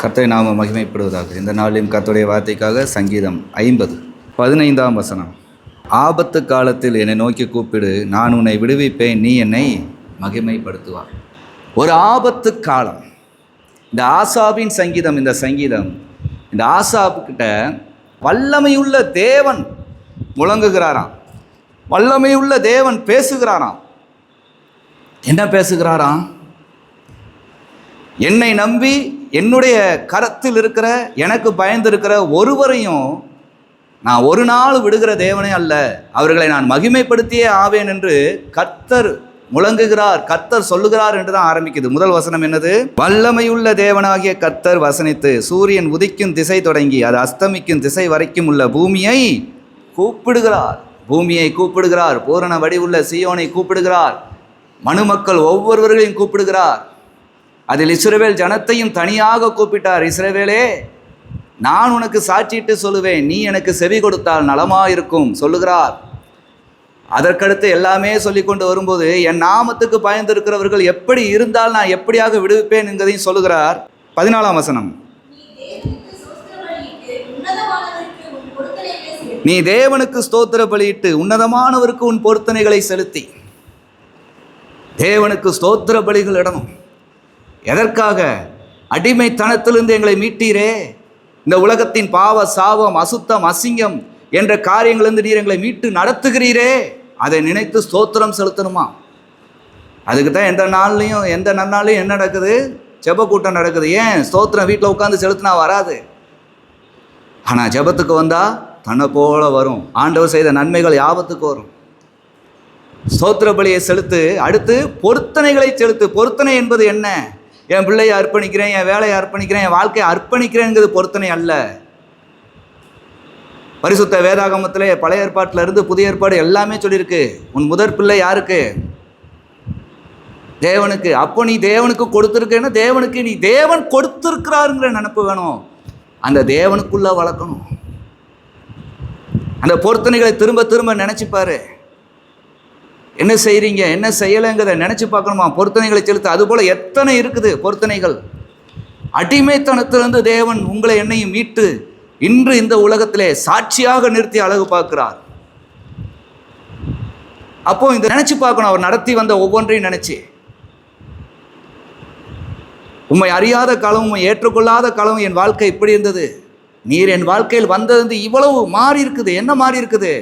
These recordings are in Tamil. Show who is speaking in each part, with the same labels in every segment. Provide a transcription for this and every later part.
Speaker 1: கர்த்தருடைய நாம மகிமைப்படுவதாக. இந்த நாளிலும் கர்த்தருடைய வார்த்தைக்காக சங்கீதம் 50:15 வசனம். ஆபத்து காலத்தில் என்னை நோக்கி கூப்பிடு, நான் உன்னை விடுவிப்பேன், நீ என்னை மகிமைப்படுத்துவார். ஒரு ஆபத்து காலம். இந்த ஆசாபின் சங்கீதம், இந்த ஆசாப்புக்கிட்ட வல்லமையுள்ள தேவன் முழங்குகிறாராம், வல்லமையுள்ள தேவன் பேசுகிறாராம். என்ன பேசுகிறாராம்? என்னை நம்பி என்னுடைய கரத்தில் இருக்கிற, எனக்கு பயந்திருக்கிற ஒருவரையும் நான் ஒரு நாள் விடுகிற தேவனே அல்ல, அவர்களை நான் மகிமைப்படுத்தியே ஆவேன் என்று கர்த்தர் முழங்குகிறார், கர்த்தர் சொல்லுகிறார் என்று தான் ஆரம்பிக்குது. முதல் வசனம் என்னது? வல்லமையுள்ள தேவனாகிய கர்த்தர் வசனித்து சூரியன் உதிக்கும் திசை தொடங்கி அது அஸ்தமிக்கும் திசை வரைக்கும் உள்ள பூமியை கூப்பிடுகிறார். பூமியை கூப்பிடுகிறார், பூரண வடிவுள்ள சீயோனை கூப்பிடுகிறார், மனுமக்கள் ஒவ்வொருவர்களையும் கூப்பிடுகிறார். அதில் இஸ்ரவேல் ஜனத்தையும் தனியாக கூப்பிட்டார். இஸ்ரவேலே, நான் உனக்கு சாட்சியிட்டு சொல்லுவேன், நீ எனக்கு செவி கொடுத்தால் நலமாயிருக்கும் சொல்லுகிறார். அதற்கடுத்து எல்லாமே சொல்லி கொண்டு வரும்போது என் நாமத்துக்கு பயந்திருக்கிறவர்கள் எப்படி இருந்தால் நான் எப்படியாக விடுவிப்பேன் என்பதையும் சொல்லுகிறார். 14 வசனம். நீ தேவனுக்கு ஸ்தோத்திர பலியிட்டு உன்னதமானவருக்கு உன் பொருத்தனைகளை செலுத்தி. தேவனுக்கு ஸ்தோத்திர பலிகள் இடணும். எதற்காக? அடிமைத்தனத்திலிருந்து எங்களை மீட்டீரே, இந்த உலகத்தின் பாவ சாபம் அசுத்தம் அசிங்கம் என்ற காரியங்களிலிருந்து நீர் எங்களை மீட்டு நடத்துகிறீரே, அதை நினைத்து ஸ்தோத்திரம் செலுத்தணுமா? அதுக்கு தான் எந்த நன்னாளையும் என்ன நடக்குது? ஜெப கூட்டம் நடக்குது. ஏன்? ஸ்தோத்திரம் வீட்டில் உட்காந்து செலுத்தினா வராது. ஆனால் ஜெபத்துக்கு வந்தால் தன்னை போல வரும். ஆண்டவர் செய்த நன்மைகள் யாபத்துக்கு வரும். ஸ்தோத்திர பலியை செலுத்து. அடுத்து பொருத்தனைகளை செலுத்து. பொருத்தனை என்பது என்ன? என் பிள்ளையை அர்ப்பணிக்கிறேன், என் வேலையை அர்ப்பணிக்கிறேன், என் வாழ்க்கையை அர்ப்பணிக்கிறேங்கிறது பொருத்தனை அல்ல. பரிசுத்த வேதாகமத்திலே பழைய ஏற்பாட்டில் இருந்து புதிய ஏற்பாடு எல்லாமே சொல்லியிருக்கு. உன் முதற் பிள்ளை யாருக்கு? தேவனுக்கு. அப்போ நீ தேவனுக்கு கொடுத்துருக்கேன்னா தேவனுக்கு நீ தேவன் கொடுத்துருக்கிறாருங்கிற நினப்பு வேணும். அந்த தேவனுக்குள்ள வளர்க்கணும். அந்த பொருத்தனைகளை திரும்ப திரும்ப நினச்சிப்பாரு. என்ன செய்கிறீங்க, என்ன செய்யலைங்கிறத நினச்சி பார்க்கணுமா? பொருத்தனைகளை செலுத்த. அதுபோல் எத்தனை இருக்குது பொருத்தனைகள். அடிமைத்தனத்திலிருந்து தேவன் உங்களை என்னையும் மீட்டு இன்று இந்த உலகத்திலே சாட்சியாக நிறுத்தி அழகு பார்க்கிறார். அப்போ இந்த நினச்சி பார்க்கணும். அவர் நடத்தி வந்த ஒவ்வொன்றையும் நினச்சி. உம்மை அறியாத காலம், உம்மை ஏற்றுக்கொள்ளாத காலம் என் வாழ்க்கை இப்படி இருந்தது, நீர் என் வாழ்க்கையில் வந்தது இவ்வளவு மாறி இருக்குது. என்ன மாறி இருக்குது?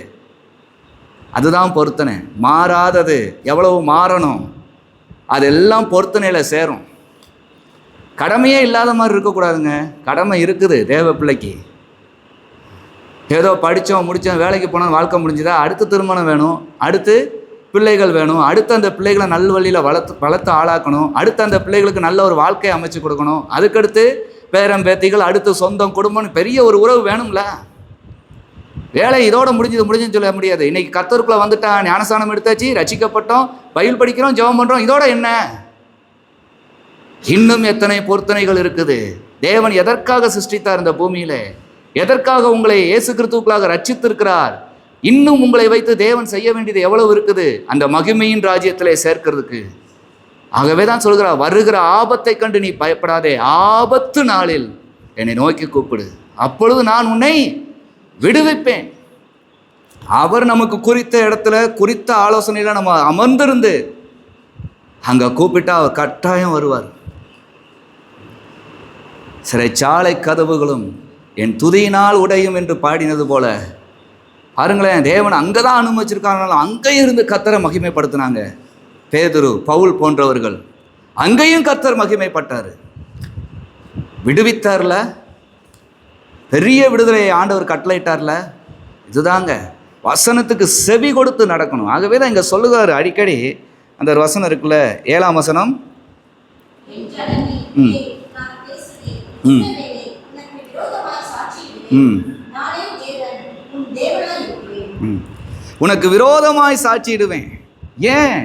Speaker 1: அதுதான் பொருத்தனை. மாறாதது எவ்வளவு மாறணும், அதெல்லாம் பொருத்தனையில் சேரும். கடமையே இல்லாத மாதிரி இருக்கக்கூடாதுங்க. கடமை இருக்குது தேவ பிள்ளைக்கு. ஏதோ படித்தோம் முடித்தோம் வேலைக்கு போனோம் வாழ்க்கை முடிஞ்சுதா? அடுத்து திருமணம் வேணும், அடுத்து பிள்ளைகள் வேணும், அடுத்து அந்த பிள்ளைகளை நல் வழியில் வளர்த்து ஆளாக்கணும், அடுத்து அந்த பிள்ளைகளுக்கு நல்ல ஒரு வாழ்க்கையை அமைச்சு கொடுக்கணும், அதுக்கடுத்து பேரம் பேத்திகள், அடுத்து சொந்தம் குடும்பம், பெரிய ஒரு உறவு வேணும்ல. வேலை இதோட முடிஞ்சுன்னு சொல்ல முடியாது. இன்னைக்கு கர்த்தருக்குள்ள வந்துட்டா, ஞானஸ்நானம் எடுத்தாச்சு, ரட்சிக்கப்பட்டோம், பைபிள் படிக்கிறோம், ஜெபம் பண்ணுறோம், இதோட என்ன? இன்னும் எத்தனை பொருத்தனைகள் இருக்குது. தேவன் எதற்காக சிருஷ்டித்தார் இந்த பூமியில? எதற்காக உங்களை இயேசு கிறிஸ்துவுக்குள்ளாக ரட்சித்திருக்கிறார்? இன்னும் உங்களை வைத்து தேவன் செய்ய வேண்டியது எவ்வளவு இருக்குது அந்த மகிமையின் ராஜ்யத்திலே சேர்க்கிறதுக்கு. ஆகவே தான் சொல்கிறார், வருகிற ஆபத்தை கண்டு நீ பயப்படாதே, ஆபத்து நாளில் என்னை நோக்கி கூப்பிடு, அப்பொழுது நான் உன்னை விடுவிப்பேன். அவர் நமக்கு குறித்த இடத்துல குறித்த ஆலோசனையில் நம்ம அமர்ந்திருந்து அங்கே கூப்பிட்டா அவர் கட்டாயம் வருவார். சிறைச்சாலை கதவுகளும் என் துதியினால் உடையும் என்று பாடினது போல பாருங்களேன், தேவன் அங்கே தான் அனுமதிச்சிருக்காங்கனாலும் அங்கேயும் இருந்து கர்த்தரை மகிமைப்படுத்தினாங்க. பேதுரு, பவுல் போன்றவர்கள் அங்கேயும் கர்த்தர் மகிமைப்பட்டார், விடுவித்தார்ல. பெரிய விடுதலையை ஆண்டவர் கட்டளையிட்டார்ல. இதுதாங்க வசனத்துக்கு செவி கொடுத்து நடக்கணும். ஆகவே தான் இங்கே சொல்லுகிறாரு அடிக்கடி. அந்த ஒரு வசனம் இருக்குல்ல, 7ஆம் வசனம். உனக்கு விரோதமாய் சாட்சியிடுவேன். ஏன்?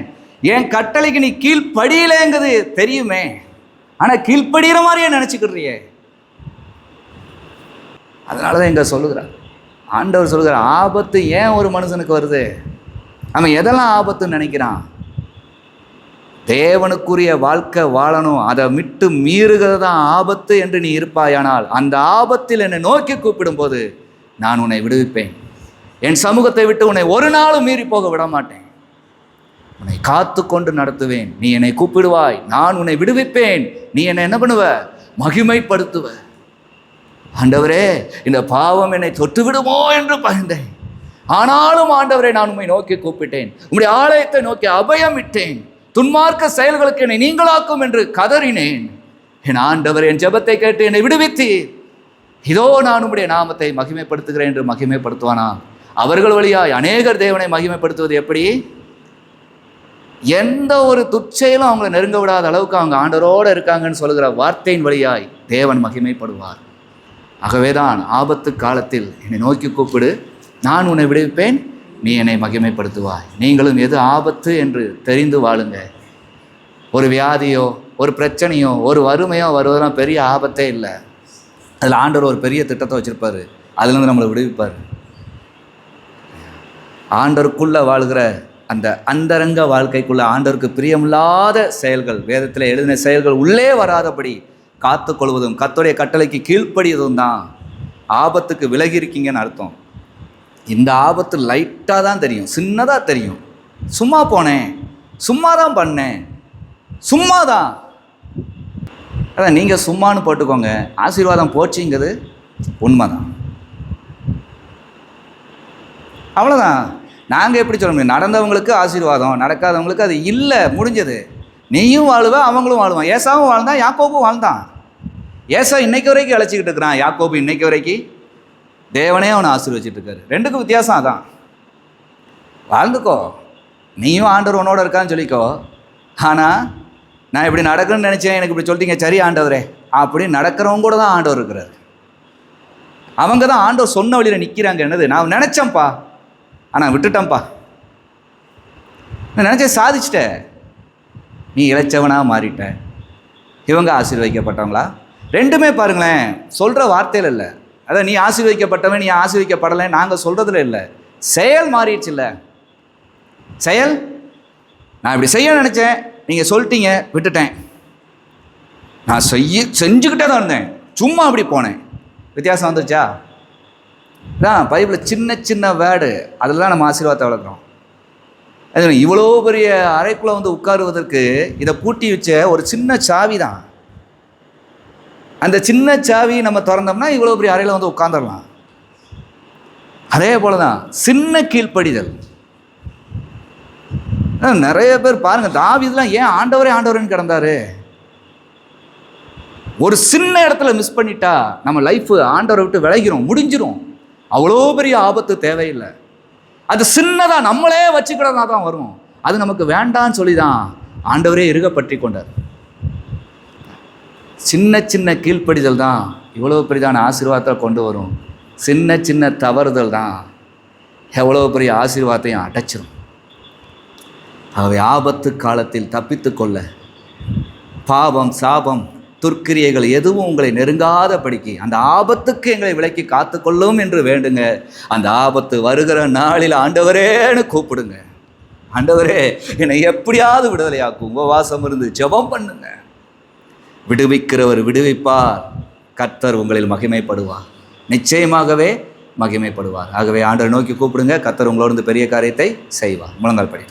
Speaker 1: என் கட்டளைக்கு நீ கீழ்ப்படியலைங்கிறது தெரியுமே, ஆனால் கீழ்ப்படுகிற மாதிரியே நினச்சிக்கிடுறியே. அதனால தான் இங்கே சொல்லுகிறார், ஆண்டவர் சொல்லுகிறார், ஆபத்து ஏன் ஒரு மனுஷனுக்கு வருது? அவன் எதெல்லாம் ஆபத்துன்னு நினைக்கிறான்? தேவனுக்குரிய வாழ்க்கை வாழணும், அதை விட்டு மீறுகிறது தான் ஆபத்து என்று நீ இருப்பாயானால், அந்த ஆபத்தில் என்னை நோக்கி கூப்பிடும்போது நான் உன்னை விடுவிப்பேன். என் சமூகத்தை விட்டு உன்னை ஒரு நாளும் மீறி போக விட மாட்டேன். உன்னை காத்து கொண்டு நடத்துவேன். நீ என்னை கூப்பிடுவாய், நான் உன்னை விடுவிப்பேன். நீ என்னை என்ன பண்ணுவ? மகிமைப்படுத்துவ. ஆண்டவரே, இந்த பாவம் என்னை தொட்டு விடுமோ என்று பயந்தேன். ஆனாலும் ஆண்டவரே, நான் உம்மை நோக்கி கூப்பிட்டேன். உம்முடைய ஆலயத்தை நோக்கி அபயம் இட்டேன். துன்மார்க்க செயல்களுக்கு என்னை நீங்களாக்கும் என்று கதறினேன். என் ஆண்டவர் என் ஜெபத்தை கேட்டு என்னை விடுவித்தீர். இதோ நான் உம்முடைய நாமத்தை மகிமைப்படுத்துகிறேன் என்று மகிமைப்படுத்துவானா? அவர்கள் வழியாய் அநேகர் தேவனை மகிமைப்படுத்துவது எப்படி? எந்த ஒரு துச்சையிலும் அவங்களை நெருங்க விடாத அளவுக்கு அவங்க ஆண்டவரோடு இருக்காங்கன்னு சொல்லுகிற வார்த்தையின் வழியாய் தேவன் மகிமைப்படுவார். ஆகவேதான் ஆபத்து காலத்தில் என்னை நோக்கி கூப்பிடு, நான் உன்னை விடுவிப்பேன், நீ என்னை மகிமைப்படுத்துவாய். நீங்களும் எது ஆபத்து என்று தெரிந்து வாழுங்க. ஒரு வியாதியோ, ஒரு பிரச்சனையோ, ஒரு வறுமையோ வருவதெல்லாம் பெரிய ஆபத்தே இல்லை. அதில் ஆண்டவர் ஒரு பெரிய திட்டத்தை வச்சுருப்பார். அதுலேருந்து நம்மளை விடுவிப்பார். ஆண்டவருக்குள்ளே வாழ்கிற அந்த அந்தரங்க வாழ்க்கைக்குள்ளே ஆண்டவருக்கு பிரியமில்லாத செயல்கள், வேதத்தில் எழுதின செயல்கள் உள்ளே வராதபடி காத்து கொள்வதும் கர்த்தருடைய கட்டளைக்கு கீழ்ப்படியதும் தான் ஆபத்துக்கு விலகி இருக்கீங்கன்னு அர்த்தம். இந்த ஆபத்து லைட்டாக தான் தெரியும், சின்னதாக தெரியும். சும்மா போனேன், சும்மா தான் பண்ணேன், சும்மா தான். அதான் நீங்கள் சும்மானு போட்டுக்கோங்க, ஆசீர்வாதம் போச்சுங்கிறது உண்மைதான். அவ்வளோதான். நாங்கள் எப்படி சொல்ல முடியும்? நடந்தவங்களுக்கு ஆசீர்வாதம், நடக்காதவங்களுக்கு அது இல்லை, முடிஞ்சது. நீயும் வாழுவ, அவங்களும் வாழ்வான். ஏசாவும் வாழ்ந்தான், யாக்கோபும் வாழ்ந்தான். ஏசா இன்னைக்கு வரைக்கும் அழைச்சிக்கிட்டு இருக்கிறான், யாக்கோபு இன்னைக்கு வரைக்கும் தேவனே அவனை ஆசீர்வச்சிட்டு இருக்காரு. ரெண்டுக்கும் வித்தியாசம் அதான். வாழ்ந்துக்கோ, நீயும் ஆண்டவர் உன்னோட இருக்கான்னு சொல்லிக்கோ. ஆனால் நான் இப்படி நடக்கணும்னு நினச்சேன், எனக்கு இப்படி சொல்லிட்டீங்க, சரி ஆண்டவரே அப்படி நடக்கிறவங்க கூட தான் ஆண்டவர் இருக்கிறார். அவங்க தான் ஆண்டவர் சொன்ன வழியில் நிற்கிறாங்க. என்னது, நான் நினச்சேன்ப்பா, ஆனால் விட்டுட்டேன்ப்பா, நான் நினச்சேன் சாதிச்சிட்டேன். நீ இளைச்சவனாக மாறிட்ட. இவங்க ஆசீர்வதிக்கப்பட்டவங்களா? ரெண்டுமே பாருங்களேன், சொல்கிற வார்த்தையில் இல்லை. அதான் நீ ஆசீர்வதிக்கப்பட்டவன், நீ ஆசீர்வதிக்கப்படலை நாங்கள் சொல்கிறதுல இல்லை, செயல் மாறிடுச்சு. இல்லை செயல், நான் இப்படி செய்ய நினச்சேன், நீங்கள் சொல்லிட்டீங்க, விட்டுட்டேன். நான் செஞ்சுக்கிட்டே தான் இருந்தேன், சும்மா அப்படி போனேன். வித்தியாசம் வந்துருச்சா? தான் பைபிளில் சின்ன சின்ன வேர்டு, அதில் தான் நம்ம ஆசீர்வாதத்தை வளர்க்குறோம். அது இவ்வளோ பெரிய அறைக்குள்ளே வந்து உட்காருவதற்கு இதை பூட்டி வச்ச ஒரு சின்ன சாவி தான். அந்த சின்ன சாவி நம்ம திறந்தோம்னா இவ்வளோ பெரிய அறையில் வந்து உட்காந்துடலாம். அதே போல தான் சின்ன கீழ்ப்படிதல். நிறைய பேர் பாருங்கள், தாவீதுலாம் ஏன் ஆண்டவரே ஆண்டவரேன்னு கிடந்தாரு? ஒரு சின்ன இடத்துல மிஸ் பண்ணிட்டா நம்ம லைஃப் ஆண்டவரை விட்டு விலகிறோம், முடிஞ்சிரும். அவ்வளோ பெரிய ஆபத்து தேவையில்லை. அது சின்னதாக நம்மளே வச்சுக்கிடனா தான் வரும். அது நமக்கு வேண்டான்னு சொல்லி தான் ஆண்டவரே இறுக பற்றி கொண்டார். சின்ன சின்ன கீழ்ப்படிதல் தான் இவ்வளோ பெரிதான ஆசீர்வாதத்தை கொண்டு வரும். சின்ன சின்ன தவறுதல் தான் எவ்வளோ பெரிய ஆசீர்வாதத்தையும் அடைச்சிடும். ஆகவே ஆபத்து காலத்தில் தப்பித்து கொள்ள பாவம், சாபம், துர்க்கிரியைகள் எதுவும் உங்களை நெருங்காத படிக்கு அந்த ஆபத்துக்கு எங்களை விலக்கி காத்துக்கொள்ளும் என்று வேண்டுங்க. அந்த ஆபத்து வருகிற நாளில் ஆண்டவரேன்னு கூப்பிடுங்க. ஆண்டவரே என்னை எப்படியாவது விடுதலையாக்கும். உபவாசம் இருந்து ஜெபம் பண்ணுங்க. விடுவிக்கிறவர் விடுவிப்பார். கர்த்தர் உங்களில் மகிமைப்படுவார், நிச்சயமாகவே மகிமைப்படுவார். ஆகவே ஆண்டவரை நோக்கி கூப்பிடுங்க. கர்த்தர் உங்களோடு பெரிய காரியத்தை செய்வார். முழங்கால் படி.